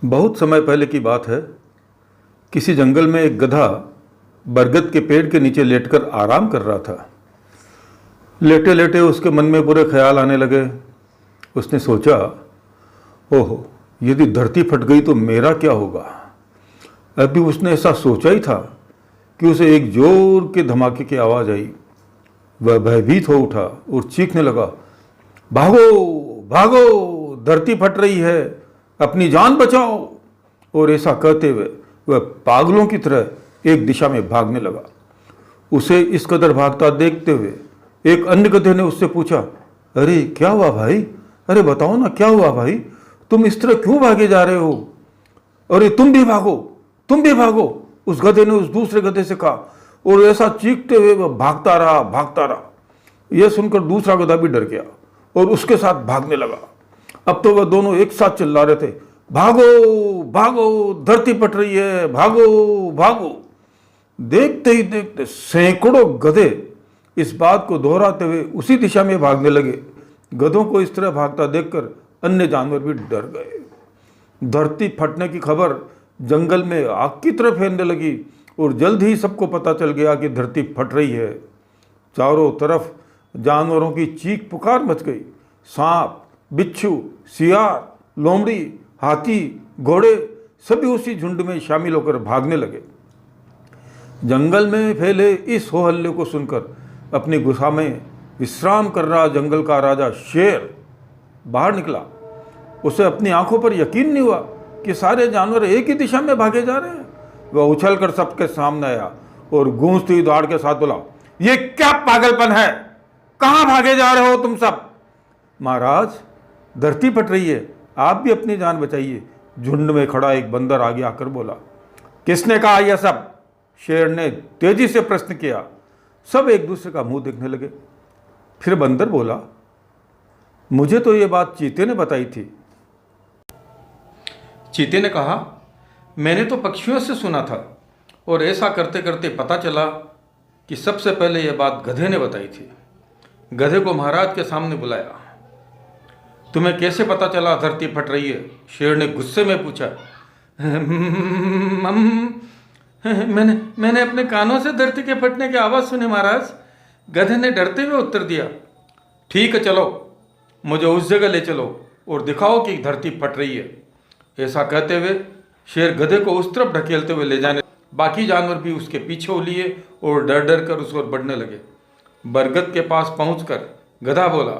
बहुत समय पहले की बात है। किसी जंगल में एक गधा बरगद के पेड़ के नीचे लेटकर आराम कर रहा था। लेटे लेटे उसके मन में बुरे ख्याल आने लगे। उसने सोचा, ओहो, यदि धरती फट गई तो मेरा क्या होगा। अभी उसने ऐसा सोचा ही था कि उसे एक जोर के धमाके की आवाज़ आई। वह भयभीत हो उठा और चीखने लगा, भागो भागो, धरती फट रही है, अपनी जान बचाओ। और ऐसा कहते हुए वह पागलों की तरह एक दिशा में भागने लगा। उसे इस कदर भागता देखते हुए एक अन्य गधे ने उससे पूछा, अरे क्या हुआ भाई, अरे बताओ ना क्या हुआ भाई, तुम इस तरह क्यों भागे जा रहे हो। अरे तुम भी भागो, तुम भी भागो, उस गधे ने उस दूसरे गधे से कहा। और ऐसा चीखते हुए वह भागता रहा भागता रहा। यह सुनकर दूसरा गधा भी डर गया और उसके साथ भागने लगा। अब तो वह दोनों एक साथ चिल्ला रहे थे, भागो भागो, धरती फट रही है, भागो भागो। देखते ही देखते सैकड़ों गधे इस बात को दोहराते हुए उसी दिशा में भागने लगे। गधों को इस तरह भागता देखकर अन्य जानवर भी डर गए। धरती फटने की खबर जंगल में आग की तरह फैलने लगी और जल्द ही सबको पता चल गया कि धरती फट रही है। चारों तरफ जानवरों की चीख पुकार मच गई। सांप, बिच्छू, सियार, लोमड़ी, हाथी, घोड़े सभी उसी झुंड में शामिल होकर भागने लगे। जंगल में फैले इस हो हल्ले को सुनकर अपनी गुफा में विश्राम कर रहा जंगल का राजा शेर बाहर निकला। उसे अपनी आंखों पर यकीन नहीं हुआ कि सारे जानवर एक ही दिशा में भागे जा रहे हैं। वह उछलकर सबके सामने आया और गूंजती दाढ़ के साथ बोला, ये क्या पागलपन है, कहां भागे जा रहे हो तुम सब। महाराज, धरती फट रही है, आप भी अपनी जान बचाइए। झुंड में खड़ा एक बंदर आगे आकर बोला। किसने कहा यह सब, शेर ने तेजी से प्रश्न किया। सब एक दूसरे का मुंह देखने लगे। फिर बंदर बोला, मुझे तो ये बात चीते ने बताई थी। चीते ने कहा, मैंने तो पक्षियों से सुना था और ऐसा करते करते पता चला कि सबसे पहले यह बात गधे ने बताई थी। गधे को महाराज के सामने बुलाया। तुम्हें कैसे पता चला धरती फट रही है, शेर ने गुस्से में पूछा। मैंने अपने कानों से धरती के फटने की आवाज़ सुनी महाराज, गधे ने डरते हुए उत्तर दिया। ठीक है, चलो मुझे उस जगह ले चलो और दिखाओ कि धरती फट रही है। ऐसा कहते हुए शेर गधे को उस तरफ ढकेलते हुए ले जाने, बाकी जानवर भी उसके पीछे हो लिए और डर डर कर उस ओर बढ़ने लगे। बरगद के पास पहुंचकर गधा बोला,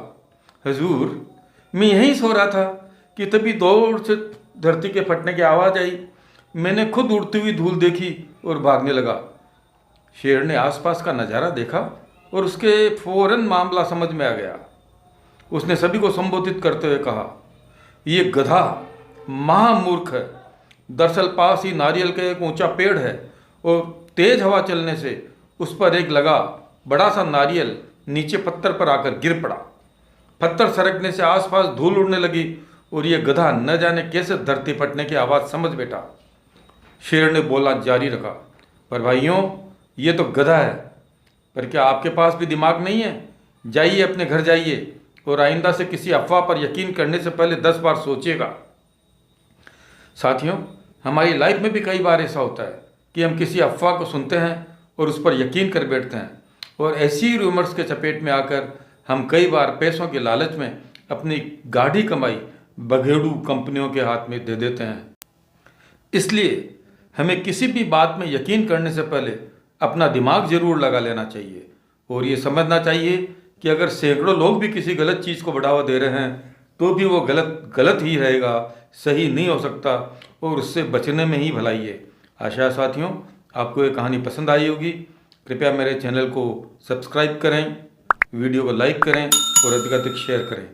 हुजूर, मैं यहीं सो रहा था कि तभी दौड़ से धरती के फटने की आवाज़ आई। मैंने खुद उड़ती हुई धूल देखी और भागने लगा। शेर ने आसपास का नज़ारा देखा और उसके फौरन मामला समझ में आ गया। उसने सभी को संबोधित करते हुए कहा, ये गधा महामूर्ख है। दरअसल पास ही नारियल का एक ऊंचा पेड़ है और तेज हवा चलने से उस पर एक लगा बड़ा सा नारियल नीचे पत्थर पर आकर गिर पड़ा। पत्थर सरकने से आसपास धूल उड़ने लगी और ये गधा न जाने कैसे धरती फटने की आवाज़ समझ बैठा। शेर ने बोला जारी रखा, पर भाइयों, ये तो गधा है, पर क्या आपके पास भी दिमाग नहीं है। जाइए, अपने घर जाइए और आइंदा से किसी अफवाह पर यकीन करने से पहले 10 बार सोचिएगा। साथियों, हमारी लाइफ में भी कई बार ऐसा होता है कि हम किसी अफवाह को सुनते हैं और उस पर यकीन कर बैठते हैं और ऐसी रूमर्स के चपेट में आकर हम कई बार पैसों के लालच में अपनी गाढ़ी कमाई बघेड़ू कंपनियों के हाथ में दे देते हैं। इसलिए हमें किसी भी बात में यकीन करने से पहले अपना दिमाग जरूर लगा लेना चाहिए और ये समझना चाहिए कि अगर सैकड़ों लोग भी किसी गलत चीज़ को बढ़ावा दे रहे हैं तो भी वो गलत ही रहेगा, सही नहीं हो सकता और उससे बचने में ही भलाई है। आशा है साथियों, आपको ये कहानी पसंद आई होगी। कृपया मेरे चैनल को सब्सक्राइब करें, वीडियो को लाइक करें और अधिक शेयर करें।